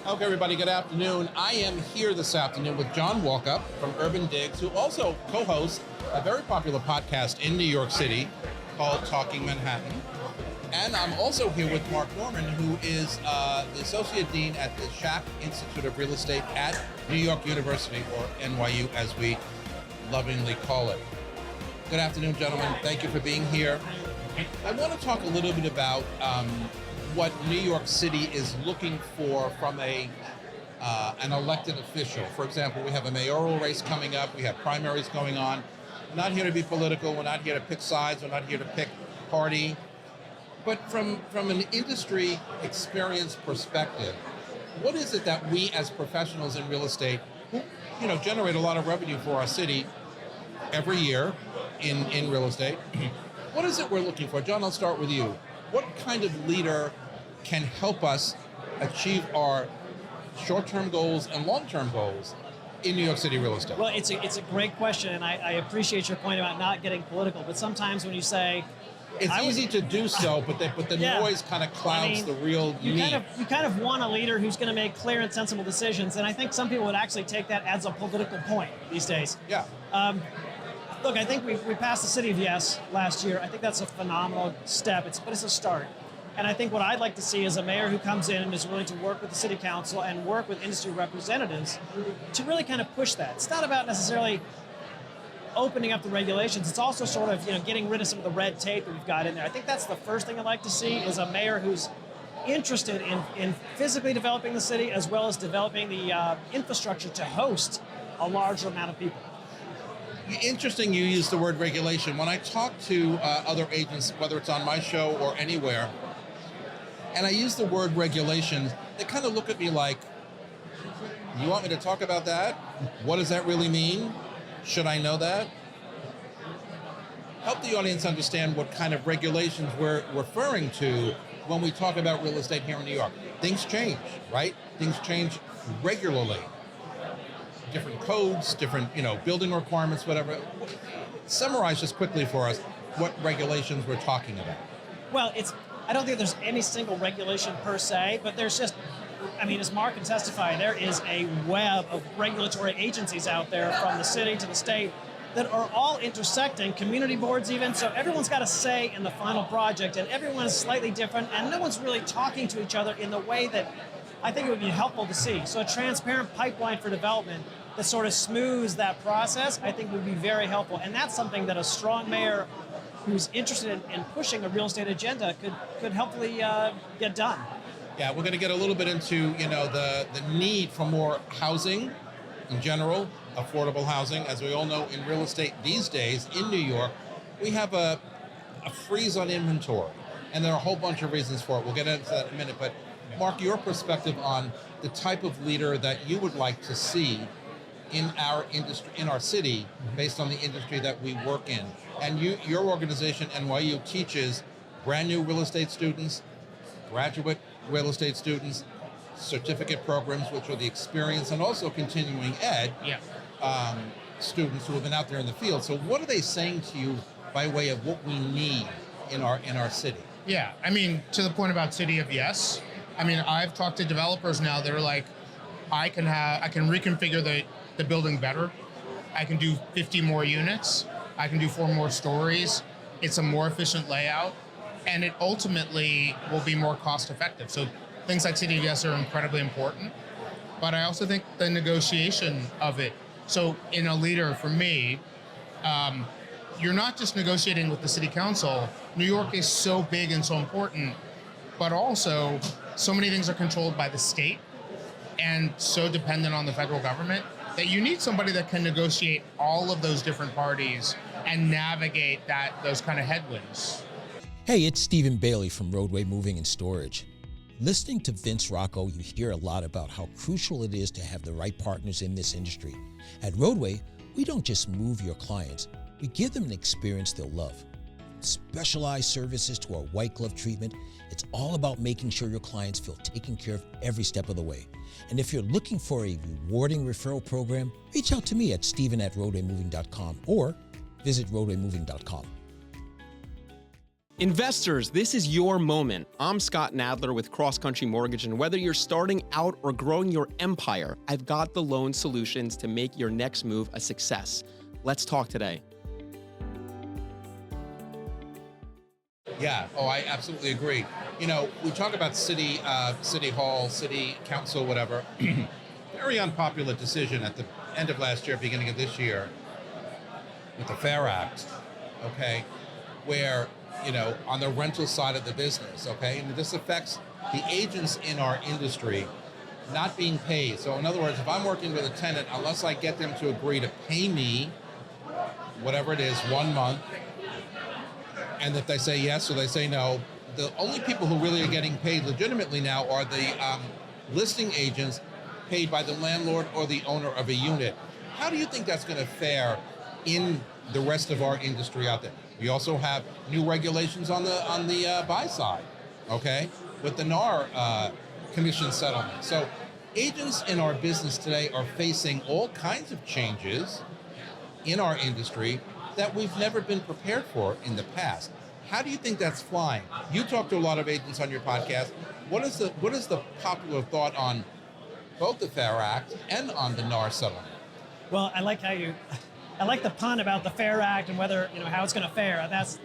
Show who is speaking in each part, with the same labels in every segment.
Speaker 1: Okay, everybody, good afternoon. I am here this afternoon with John Walkup from UrbanDigs, who also co-hosts a very popular podcast in New York City called Talking Manhattan. And I'm also here with Marc Norman, who is the Associate Dean at the Schack Institute of Real Estate at New York University, or NYU as we lovingly call it. Good afternoon, gentlemen. Thank you for being here. I want to talk a little bit about what New York City is looking for from an elected official. For example, we have a mayoral race coming up. We have primaries going on. We're not here to be political. We're not here to pick sides. We're not here to pick party. But from an industry experience perspective, what is it that we as professionals in real estate, who generate a lot of revenue for our city every year in real estate, what is it we're looking for? John, I'll start with you. What kind of leader can help us achieve our short-term goals and long-term goals in New York City real estate?
Speaker 2: Well, it's a great question, and I appreciate your point about not getting political. But sometimes when you say,
Speaker 1: it's easy to do so, but the noise kind of clouds the real need.
Speaker 2: You kind of want a leader who's going to make clear and sensible decisions, and I think some people would actually take that as a political point these days.
Speaker 1: Yeah.
Speaker 2: Look, I think we passed the City of Yes last year. I think that's a phenomenal step, but it's a start. And I think what I'd like to see is a mayor who comes in and is willing to work with the city council and work with industry representatives to really kind of push that. It's not about necessarily opening up the regulations. It's also sort of getting rid of some of the red tape that we've got in there. I think that's the first thing I'd like to see is a mayor who's interested in physically developing the city as well as developing the infrastructure to host a larger amount of people.
Speaker 1: Interesting you use the word regulation. When I talk to other agents, whether it's on my show or anywhere, and I use the word regulation, they kind of look at me like, you want me to talk about that? What does that really mean? Should I know that? Help the audience understand what kind of regulations we're referring to when we talk about real estate here in New York. Things change, right? Things change regularly. Different codes, different, building requirements, whatever. Summarize just quickly for us what regulations we're talking about.
Speaker 2: Well, I don't think there's any single regulation per se, but there's just, as Marc can testify, there is a web of regulatory agencies out there from the city to the state that are all intersecting, community boards even, so everyone's got a say in the final project, and everyone is slightly different, and no one's really talking to each other in the way that I think it would be helpful to see. So a transparent pipeline for development that sort of smooths that process, I think would be very helpful, and that's something that a strong mayor who's interested in pushing a real estate agenda could helpfully get done.
Speaker 1: Yeah, we're going to get a little bit into the need for more housing in general, affordable housing. As we all know, in real estate these days in New York, we have a freeze on inventory, and there are a whole bunch of reasons for it. We'll get into that in a minute. But Marc, your perspective on the type of leader that you would like to see in our industry, in our city, based on the industry that we work in. And your organization, NYU, teaches brand new real estate students, graduate real estate students, certificate programs, which are the experience, and also continuing ed students who have been out there in the field. So what are they saying to you by way of what we need in our city?
Speaker 3: Yeah, to the point about City of Yes, I've talked to developers now that are like, I can reconfigure the building better. I can do 50 more units. I can do 4 more stories. It's a more efficient layout, and it ultimately will be more cost effective. So things like City of Yes are incredibly important, but I also think the negotiation of it. So in a leader, for me, you're not just negotiating with the city council. New York is so big and so important, but also so many things are controlled by the state and so dependent on the federal government that you need somebody that can negotiate all of those different parties and navigate those kind of headwinds.
Speaker 4: Hey, it's Stephen Bailey from Roadway Moving and Storage. Listening to Vince Rocco, you hear a lot about how crucial it is to have the right partners in this industry. At Roadway, we don't just move your clients, we give them an experience they'll love. Specialized services to our white glove treatment, it's all about making sure your clients feel taken care of every step of the way. And if you're looking for a rewarding referral program, reach out to me at steven@roadwaymoving.com or visit roadwaymoving.com.
Speaker 5: Investors, this is your moment. I'm Scott Nadler with Cross Country Mortgage, and whether you're starting out or growing your empire, I've got the loan solutions to make your next move a success. Let's talk today.
Speaker 1: Yeah, I absolutely agree. You know, we talk about city hall, city council, whatever. Very unpopular decision at the end of last year, beginning of this year, with the Fair Act, okay, where, you know, on the rental side of the business, okay, and this affects the agents in our industry not being paid. So in other words, if I'm working with a tenant, unless I get them to agree to pay me, whatever it is, 1 month, and if they say yes or they say no, the only people who really are getting paid legitimately now are the listing agents paid by the landlord or the owner of a unit. How do you think that's going to fare in the rest of our industry out there? We also have new regulations on the buy side, okay, with the NAR commission settlement. So agents in our business today are facing all kinds of changes in our industry that we've never been prepared for in the past. How do you think that's flying? You talk to a lot of agents on your podcast. What is the popular thought on both the Fair Act and on the NAR settlement?
Speaker 2: Well, I like the pun about the Fair Act and whether, you know, how it's going to fare. That's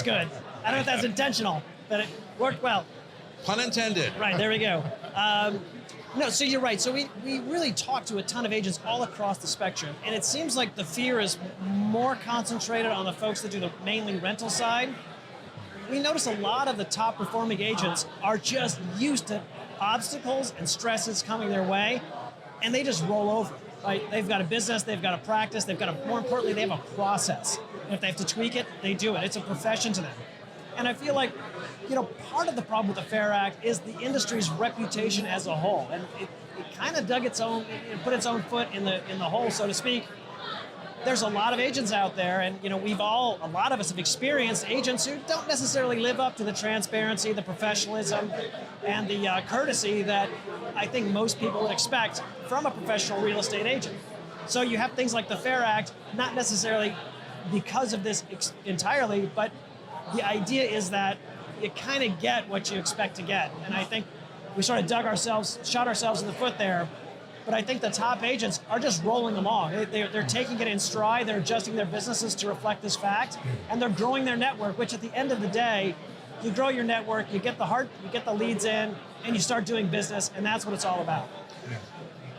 Speaker 2: good. I don't know if that's intentional, but it worked well.
Speaker 1: Pun intended.
Speaker 2: Right, there we go. No, so you're right. So we really talk to a ton of agents all across the spectrum, and it seems like the fear is more concentrated on the folks that do the mainly rental side. We notice a lot of the top performing agents are just used to obstacles and stresses coming their way, and they just roll over. Right? They've got a business, they've got a practice, more importantly, they have a process. And if they have to tweak it, they do it. It's a profession to them. And I feel like, you know, part of the problem with the Fair Act is the industry's reputation as a whole. And it kind of put its own foot in the hole, so to speak. There's a lot of agents out there, and, you know, a lot of us have experienced agents who don't necessarily live up to the transparency, the professionalism, and the courtesy that I think most people would expect from a professional real estate agent. So you have things like the Fair Act, not necessarily because of this entirely, but the idea is that you kind of get what you expect to get. And I think we sort of shot ourselves in the foot there. But I think the top agents are just rolling along. They're taking it in stride. They're adjusting their businesses to reflect this fact, and they're growing their network. Which, at the end of the day, you grow your network, you get the leads in, and you start doing business, and that's what it's all about.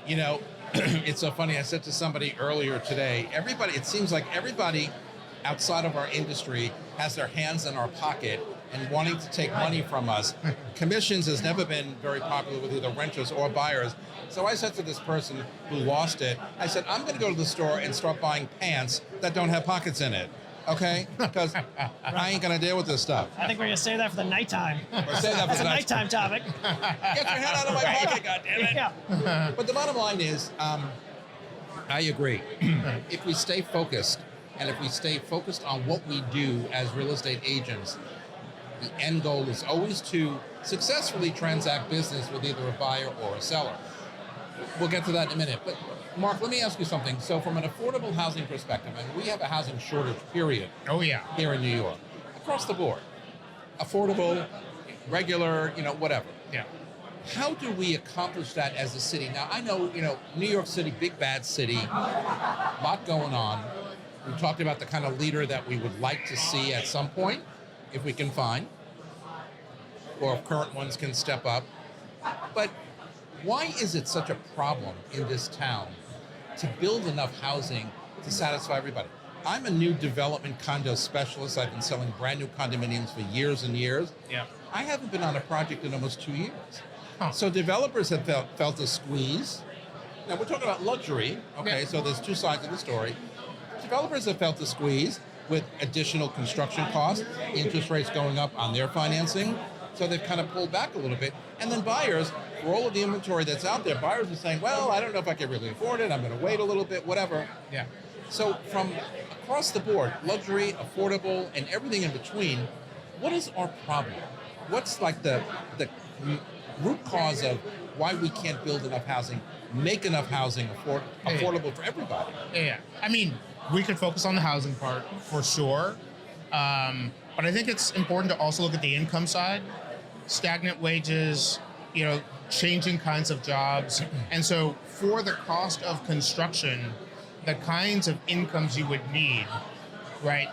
Speaker 1: You know, it's so funny. I said to somebody earlier today, it seems like everybody outside of our industry has their hands in our pocket and wanting to take money from us. Commissions has never been very popular with either renters or buyers. So I said to this person who lost it, I said, I'm going to go to the store and start buying pants that don't have pockets in it, okay? Because I ain't going to deal with this stuff.
Speaker 2: I think we're going to say that for the nighttime.
Speaker 1: Or say that for
Speaker 2: That's a nighttime topic.
Speaker 1: Get your hand out of my pocket, goddammit.
Speaker 2: Yeah.
Speaker 1: But the bottom line is, I agree. If we stay focused, and if we stay focused on what we do as real estate agents, the end goal is always to successfully transact business with either a buyer or a seller. We'll get to that in a minute. But Marc, let me ask you something. So from an affordable housing perspective, and we have a housing shortage, period.
Speaker 3: Oh, yeah.
Speaker 1: Here in New York, across the board. Affordable, regular, you know, whatever.
Speaker 3: Yeah.
Speaker 1: How do we accomplish that as a city? Now, I know, you know, New York City, big bad city, a lot going on. We talked about the kind of leader that we would like to see at some point, if we can find, or if current ones can step up. But why is it such a problem in this town to build enough housing to satisfy everybody? I'm a new development condo specialist. I've been selling brand new condominiums for years and years.
Speaker 3: Yeah.
Speaker 1: I haven't been on a project in almost 2 years.
Speaker 3: Huh.
Speaker 1: So developers have felt a squeeze. Now we're talking about luxury, okay, so there's two sides of the story. Developers have felt a squeeze with additional construction costs, interest rates going up on their financing, so they've kind of pulled back a little bit. And then buyers, for all of the inventory that's out there, buyers are saying, well, I don't know if I can really afford it, I'm going to wait a little bit, whatever.
Speaker 3: Yeah.
Speaker 1: So from across the board, luxury, affordable, and everything in between, what is our problem? What's like the root cause of why we can't build enough housing, make enough housing affordable for everybody?
Speaker 3: Yeah. I mean, we could focus on the housing part for sure. But But I think it's important to also look at the income side, stagnant wages, changing kinds of jobs. And so for the cost of construction, the kinds of incomes you would need, right?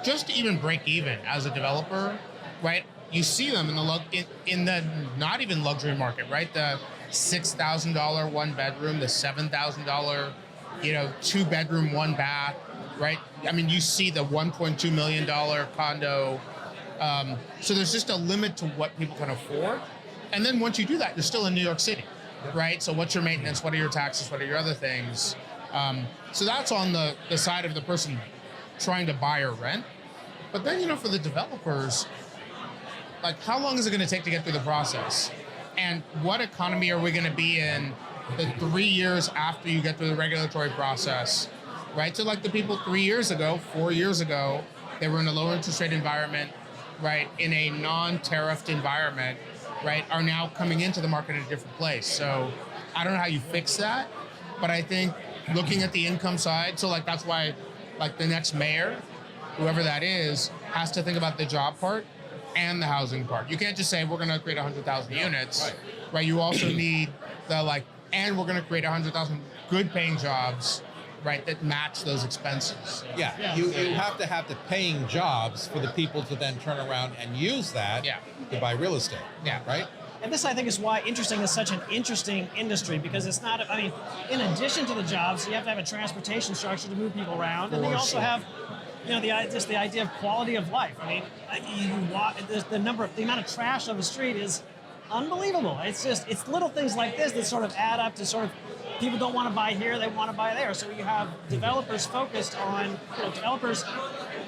Speaker 3: Just to even break even as a developer, right? You see them in the not even luxury market, right? The $6,000 one bedroom, the $7,000, 2 bedroom, 1 bath, right? I mean, you see the $1.2 million condo. So there's just a limit to what people can afford. And then once you do that, you're still in New York City, right? So what's your maintenance? What are your taxes? What are your other things? So that's on the side of the person trying to buy or rent. But then, for the developers, like, how long is it going to take to get through the process? And what economy are we going to be in the 3 years after you get through the regulatory process, right? So like the people 3 years ago, 4 years ago, they were in a low interest rate environment, right? In a non-tariffed environment, right? Are now coming into the market in a different place. So I don't know how you fix that, but I think looking at the income side, so like that's why like the next mayor, whoever that is, has to think about the job part and the housing part. You can't just say we're going to create 100,000 units, right? You also need and we're going to create 100,000 good paying jobs, right, that match those expenses.
Speaker 1: Yeah. You have to have the paying jobs for the people to then turn around and use that to buy real estate.
Speaker 3: Yeah.
Speaker 1: Right?
Speaker 2: And this, I think, is why interesting is such an interesting industry, because it's not, in addition to the jobs, you have to have a transportation structure to move people around. And then you also have, the idea of quality of life. I mean, the amount of trash on the street is unbelievable. It's little things like this that sort of add up to sort of, people don't want to buy here, they want to buy there. So you have developers focused on,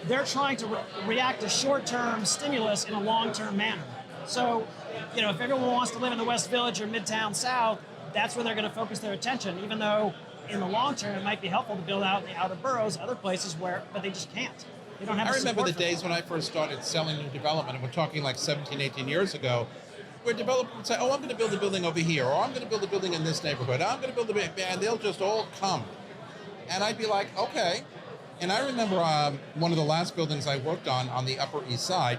Speaker 2: they're trying to react to short-term stimulus in a long-term manner. So, if everyone wants to live in the West Village or Midtown South, that's where they're going to focus their attention, even though in the long term it might be helpful to build out in the outer boroughs, other places but they just can't. They don't have
Speaker 1: I remember the days when I first started selling new development, and we're talking like 17, 18 years ago, where developers would say, oh, I'm going to build a building over here, or I'm going to build a building in this neighborhood, I'm going to build a building, and they'll just all come. And I'd be like, okay. And I remember one of the last buildings I worked on the Upper East Side,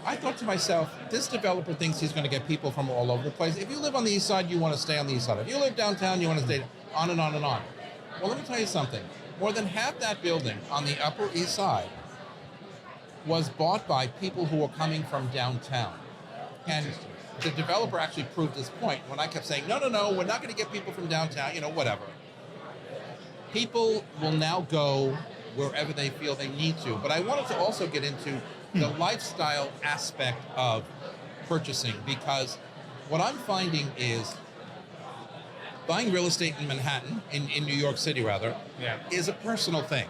Speaker 1: I thought to myself, this developer thinks he's going to get people from all over the place. If you live on the East Side, you want to stay on the East Side. If you live downtown, you want to stay on and on and on. Well, let me tell you something. More than half that building on the Upper East Side was bought by people who were coming from downtown. And the developer actually proved his point when I kept saying, no, we're not going to get people from downtown, whatever. People will now go wherever they feel they need to. But I wanted to also get into the lifestyle aspect of purchasing, because what I'm finding is buying real estate in Manhattan, in New York City rather, is a personal thing.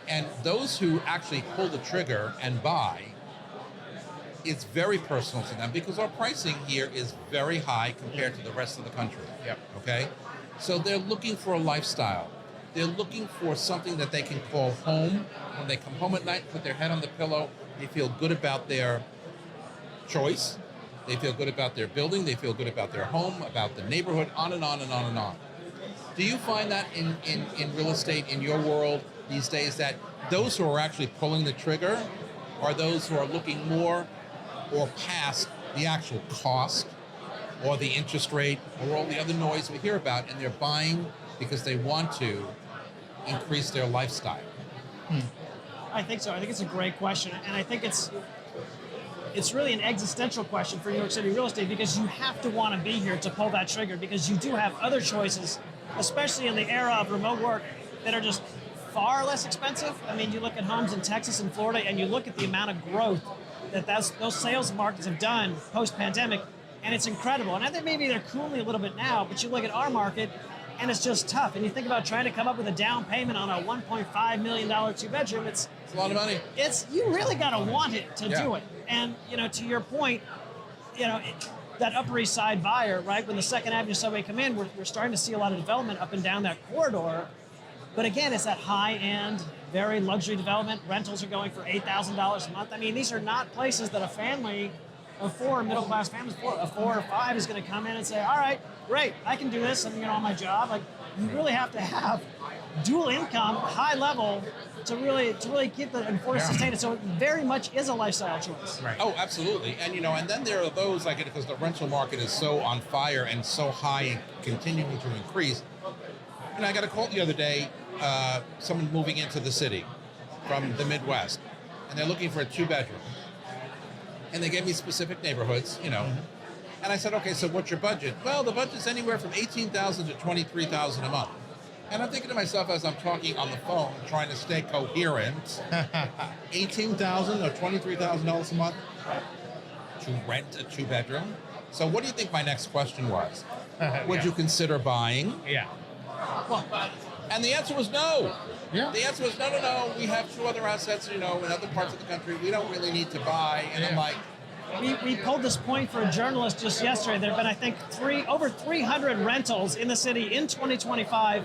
Speaker 1: And those who actually pull the trigger and buy, it's very personal to them, because our pricing here is very high compared to the rest of the country. Okay? So they're looking for a lifestyle. They're looking for something that they can call home. When they come home at night, put their head on the pillow, they feel good about their choice. They feel good about their building. They feel good about their home, about the neighborhood, on and on and on and on. Do you find that in real estate, in your world these days, that those who are actually pulling the trigger are those who are looking more or past the actual cost or the interest rate or all the other noise we hear about, and they're buying because they want to increase their lifestyle?
Speaker 2: I think so. I think it's a great question, and I think it's really an existential question for New York City real estate, because you have to want to be here to pull that trigger, because you do have other choices, especially in the era of remote work, that are just far less expensive. I mean, you look at homes in Texas and Florida, and you look at the amount of growth that those sales markets have done post-pandemic, and it's incredible. And I think maybe they're cooling a little bit now, but you look at our market, and it's just tough. And you think about trying to come up with a down payment on a $1.5 million two-bedroom, it's
Speaker 1: a lot of money.
Speaker 2: You really got to want it to do it. And, to your point, that Upper East Side buyer, right, when the Second Avenue subway come in, we're starting to see a lot of development up and down that corridor. But again, it's that high-end, very luxury development. Rentals are going for $8,000 a month. I mean, these are not places that a family of four, middle-class families, of 4 or 5 is going to come in and say, all right, great, I can do this, and on my job. Like, you really have to have dual income, high level, to really keep the enforce sustain it. So it very much is a lifestyle choice.
Speaker 3: Right.
Speaker 1: Oh, absolutely. And and then there are those like it because the rental market is so on fire and so high and continuing to increase. And I got a call the other day, someone moving into the city from the Midwest, and they're looking for a 2-bedroom. And they gave me specific neighborhoods, And I said, okay, so what's your budget? Well, the budget's anywhere from $18,000 to $23,000 a month. And I'm thinking to myself as I'm talking on the phone, trying to stay coherent, $18,000 or $23,000 a month to rent a 2-bedroom? So what do you think my next question was? Would you consider buying?
Speaker 3: Yeah.
Speaker 2: Well,
Speaker 1: And the answer was no.
Speaker 3: Yeah.
Speaker 1: The answer was no. We have 2 other assets, in other parts of the country. We don't really need to buy. And I'm like,
Speaker 2: we pulled this point for a journalist just yesterday. There have been, I think, over 300 rentals in the city in 2025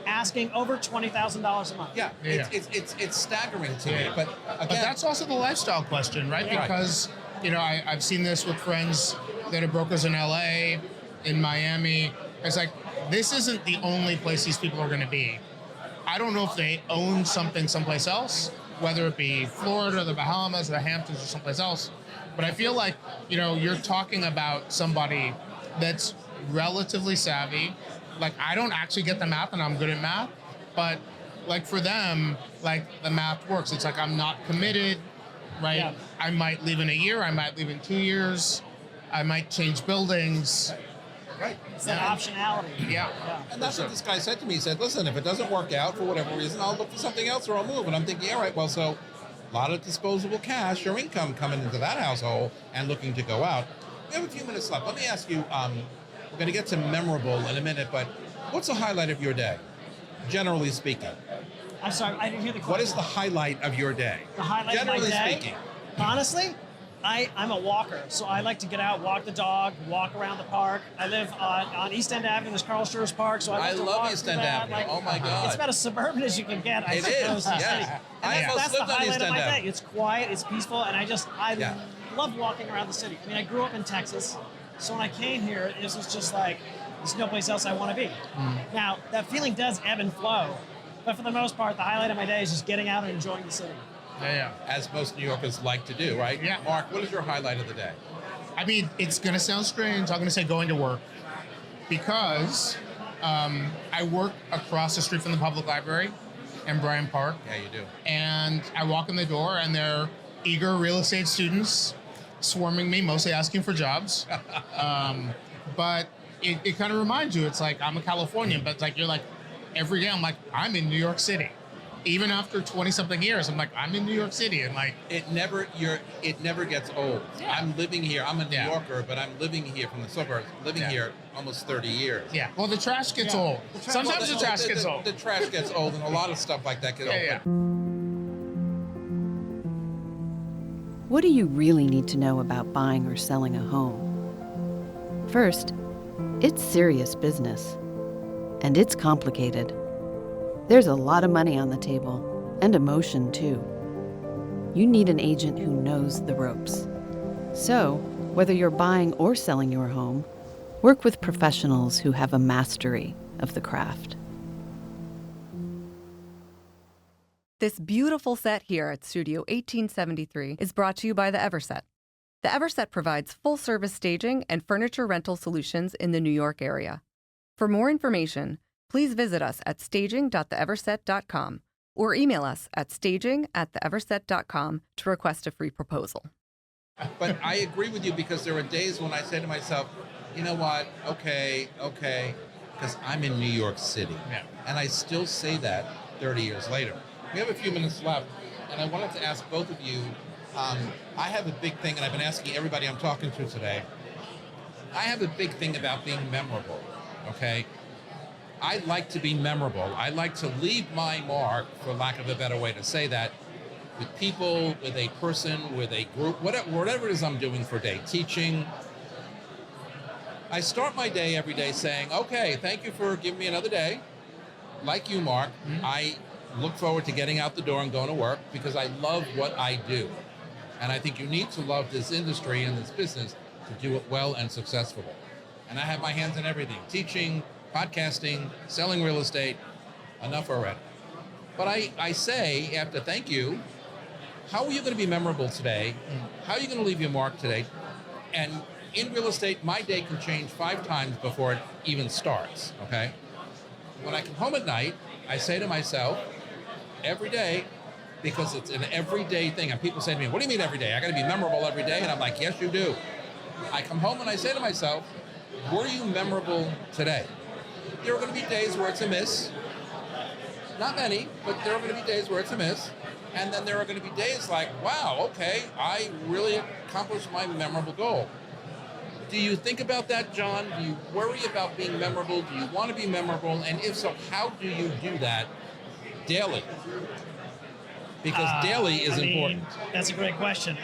Speaker 2: asking over $20,000 a month.
Speaker 1: yeah. It's staggering to me. But again,
Speaker 3: But that's also the lifestyle question, right?
Speaker 2: Yeah.
Speaker 3: Because, I've seen this with friends that are brokers in LA, in Miami. It's like, this isn't the only place these people are going to be. I don't know if they own something someplace else, whether it be Florida, the Bahamas, the Hamptons, or someplace else. But I feel like, you're talking about somebody that's relatively savvy. Like, I don't actually get the math, and I'm good at math. But, like, for them, like, the math works. It's like, I'm not committed, right?
Speaker 2: Yeah.
Speaker 3: I might leave in a year. I might leave in 2 years. I might change buildings.
Speaker 1: right.
Speaker 2: It's that optionality.
Speaker 3: Yeah.
Speaker 1: And that's what this guy said to me. He said, listen, if it doesn't work out for whatever reason, I'll look for something else or I'll move. And I'm thinking, all right, well, so a lot of disposable cash or income coming into that household and looking to go out. We have a few minutes left. Let me ask you, we're going to get to memorable in a minute, but what's the highlight of your day, generally speaking?
Speaker 2: I'm sorry, I didn't hear the question.
Speaker 1: What is the highlight of your day?
Speaker 2: The highlight
Speaker 1: generally
Speaker 2: of my day?
Speaker 1: speaking?
Speaker 2: Honestly, I'm a walker, so I like to get out, walk the dog, walk around the park. I live on East End Avenue. There's Carl Schurz Park, so I like to
Speaker 1: love
Speaker 2: walk
Speaker 1: East
Speaker 2: through
Speaker 1: End
Speaker 2: that.
Speaker 1: Avenue. Oh my God.
Speaker 2: It's about as suburban as you can get. I
Speaker 1: It
Speaker 2: suppose,
Speaker 1: is,
Speaker 2: in the
Speaker 1: yes.
Speaker 2: city.
Speaker 1: I
Speaker 2: And
Speaker 1: almost
Speaker 2: that's the
Speaker 1: lived on
Speaker 2: highlight
Speaker 1: East
Speaker 2: of my
Speaker 1: End
Speaker 2: day.
Speaker 1: Avenue.
Speaker 2: It's quiet, it's peaceful, and I
Speaker 1: Yeah.
Speaker 2: love walking around the city. I mean, I grew up in Texas, so when I came here, it was just like, there's no place else I want to be. Now, that feeling does ebb and flow, but for the most part, the highlight of my day is just getting out and enjoying the city.
Speaker 3: Yeah.
Speaker 1: As most New Yorkers like to do, right?
Speaker 3: Yeah.
Speaker 1: Mark, what is your highlight of the day?
Speaker 3: I mean, it's going to sound strange. I'm going to say going to work because I work across the street from the public library in Bryant Park.
Speaker 1: Yeah, you do.
Speaker 3: And I walk in the door and they're eager real estate students swarming me, mostly asking for jobs. But it kind of reminds you, it's like, I'm a Californian, but it's like, you're like, every day I'm like, I'm in New York City. Even after 20-something years, I'm like, I'm in New York City. And like,
Speaker 1: It never gets old.
Speaker 3: Yeah.
Speaker 1: I'm living here. I'm a New
Speaker 3: Yeah.
Speaker 1: Yorker, but I'm living here from the suburbs, living
Speaker 3: Yeah.
Speaker 1: here almost 30 years.
Speaker 3: yeah, well, the trash gets
Speaker 2: Yeah.
Speaker 3: old. Sometimes
Speaker 1: Well,
Speaker 3: the trash gets old.
Speaker 1: The trash gets old, and a lot of stuff like that gets old.
Speaker 3: Yeah.
Speaker 6: What do you really need to know about buying or selling a home? First, it's serious business, and it's complicated. There's a lot of money on the table, and emotion too. You need an agent who knows the ropes. So, whether you're buying or selling your home, work with professionals who have a mastery of the craft.
Speaker 7: This beautiful set here at Studio 1873 is brought to you by the Everset. The Everset provides full-service staging and furniture rental solutions in the New York area. For more information, please visit us at staging.theeverset.com or email us at staging@theeverset.com to request a free proposal.
Speaker 1: But I agree with you because there are days when I say to myself, you know what, okay, because I'm in New York City.
Speaker 3: Yeah.
Speaker 1: And I still say that 30 years later. We have a few minutes left, and I wanted to ask both of you, I have a big thing, and I've been asking everybody I'm talking to today, I have a big thing about being memorable, okay? I like to be memorable. I like to leave my mark, for lack of a better way to say that, with people, with a person, with a group, whatever it is I'm doing for a day, teaching. I start my day every day saying, okay, thank you for giving me another day. Like you, Mark, I look forward to getting out the door and going to work because I love what I do. And I think you need to love this industry and this business to do it well and successfully. And I have my hands in everything, teaching, podcasting, selling real estate, Enough already. But I say, after thank you, how are you going to be memorable today? How are you going to leave your mark today? And in real estate, my day can change 5 times before it even starts, okay? When I come home at night, I say to myself, every day, because it's an everyday thing, and people say to me, what do you mean every day? I got to be memorable every day? And I'm like, yes, you do. I come home and I say to myself, were you memorable today? There are going to be days where it's a miss. Not many, but there are going to be days where it's a miss. And then there are going to be days like, wow, okay, I really accomplished my memorable goal. Do you think about that, John? Do you worry about being memorable? Do you want to be memorable? And if so, how do you do that daily? Because daily is important.
Speaker 2: That's a great question.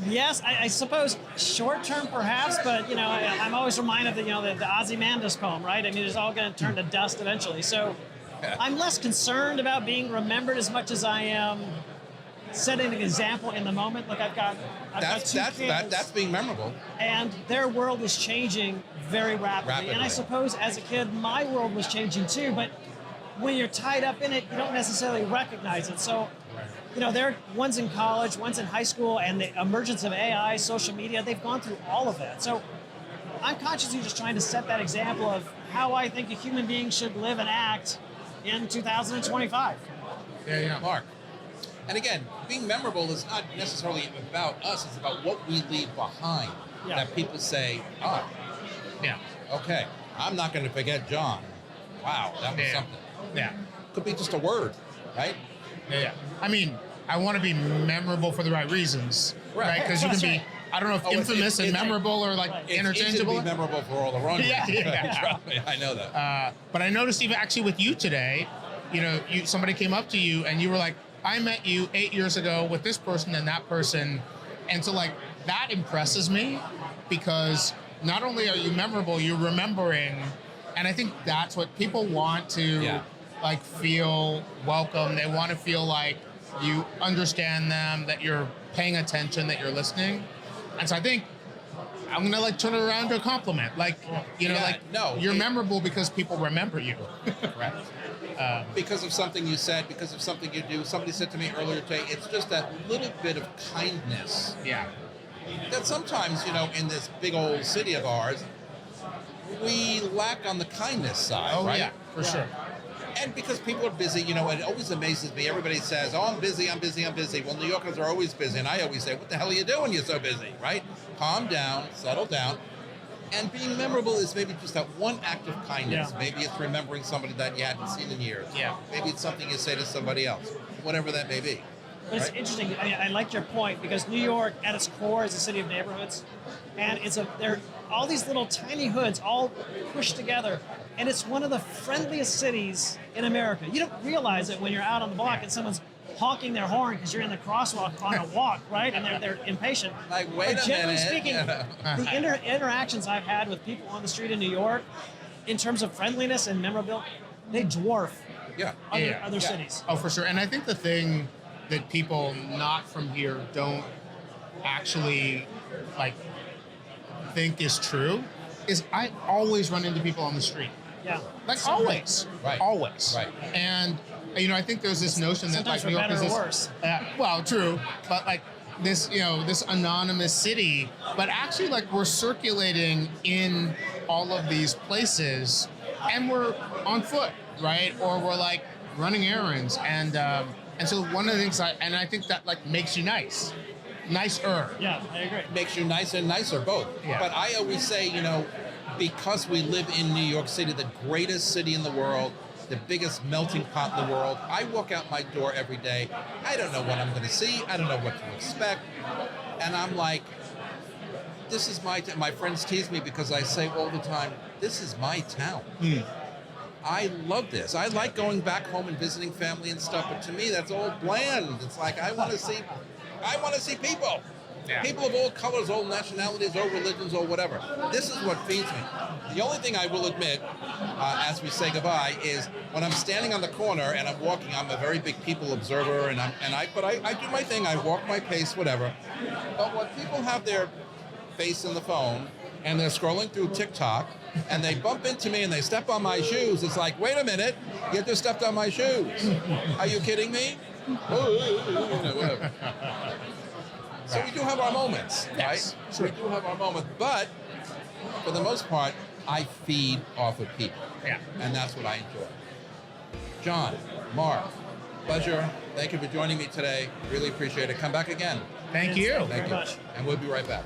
Speaker 2: Yes, I suppose short term perhaps, but I'm always reminded of the Ozymandias poem, right? It's all going to turn to dust eventually. So I'm less concerned about being remembered as much as I am setting an example in the moment. Look, I've got two kids,
Speaker 1: that's being memorable.
Speaker 2: And their world is changing very rapidly. And I suppose as a kid, my world was changing too, but when you're tied up in it, you don't necessarily recognize it. So, one's in college, one's in high school, and the emergence of AI, social media, they've gone through all of that. So I'm consciously just trying to set that example of how I think a human being should live and act in 2025.
Speaker 1: Yeah. Marc. And again, being memorable is not necessarily about us, it's about what we leave behind. Yeah. That people say, oh, yeah, okay, I'm not going to forget John. Wow, that was something.
Speaker 3: Yeah.
Speaker 1: Could be just a word, right?
Speaker 3: Yeah. I want to be memorable for the right reasons, right? Because you can be, I don't know if infamous and memorable or interchangeable.
Speaker 1: It's easy to be memorable for all the wrong reasons.
Speaker 3: Yeah.
Speaker 1: Trust me, I know that.
Speaker 3: But I noticed even actually with you today, somebody came up to you and you were like, I met you 8 years ago with this person and that person. And so that impresses me because not only are you memorable, you're remembering. And I think that's what people want to feel welcome. They want to feel like you understand them, that you're paying attention, that you're listening. And so I think I'm going to turn it around to a compliment. You're memorable because people remember you.
Speaker 1: Right. Because of something you said, because of something you do. Somebody said to me earlier today, it's just that little bit of kindness.
Speaker 3: Yeah.
Speaker 1: That sometimes, in this big old city of ours, we lack on the kindness side, right?
Speaker 3: Yeah, for sure.
Speaker 1: And because people are busy, it always amazes me. Everybody says, oh, I'm busy. Well, New Yorkers are always busy. And I always say, what the hell are you doing? You're so busy, right? Calm down, settle down. And being memorable is maybe just that one act of kindness. Yeah. Maybe it's remembering somebody that you hadn't seen in years. Yeah. Maybe it's something you say to somebody else, whatever that may be.
Speaker 2: But it's interesting. I like your point because New York, at its core, is a city of neighborhoods, and they're all these little tiny hoods all pushed together, and it's one of the friendliest cities in America. You don't realize it when you're out on the block and someone's honking their horn because you're in the crosswalk on a walk, right? And they're impatient.
Speaker 1: Wait a minute.
Speaker 2: Generally speaking, the interactions I've had with people on the street in New York, in terms of friendliness and memorability, they dwarf other cities.
Speaker 3: Oh, for sure. And I think the thing that people not from here don't actually think is true is I always run into people on the street.
Speaker 2: Yeah.
Speaker 3: Always.
Speaker 1: Right.
Speaker 3: Always.
Speaker 1: Right.
Speaker 3: And I think there's this notion that New York is this,
Speaker 2: worse.
Speaker 3: Well, true, but this this anonymous city, but actually we're circulating in all of these places, and we're on foot, right? Or we're running errands, and so one of the things I think that makes you nicer.
Speaker 2: Yeah, I agree.
Speaker 1: Makes you nicer and nicer, both. Yeah. But I always say, because we live in New York City, the greatest city in the world, the biggest melting pot in the world, I walk out my door every day. I don't know what I'm going to see. I don't know what to expect. And I'm like, this is my town. My friends tease me because I say all the time, this is my town. I love this. I like going back home and visiting family and stuff, but to me, that's all bland. It's I want to see people. Yeah. People of all colors, all nationalities, all religions, or whatever. This is what feeds me. The only thing I will admit, as we say goodbye, is when I'm standing on the corner and I'm walking, I'm a very big people observer, but I do my thing. I walk my pace, whatever. But when people have their face in the phone, and they're scrolling through TikTok, and they bump into me and they step on my shoes. It's like, wait a minute, you just stepped on my shoes. Are you kidding me? Whatever. So we do have our moments, right?
Speaker 3: Sure.
Speaker 1: We do have our moments, but for the most part, I feed off of people.
Speaker 3: Yeah.
Speaker 1: And that's what I enjoy. John, Marc, pleasure. Thank you for joining me today. Really appreciate it. Come back again.
Speaker 3: Thank you.
Speaker 1: Thank you.
Speaker 2: much.
Speaker 1: And we'll be right back.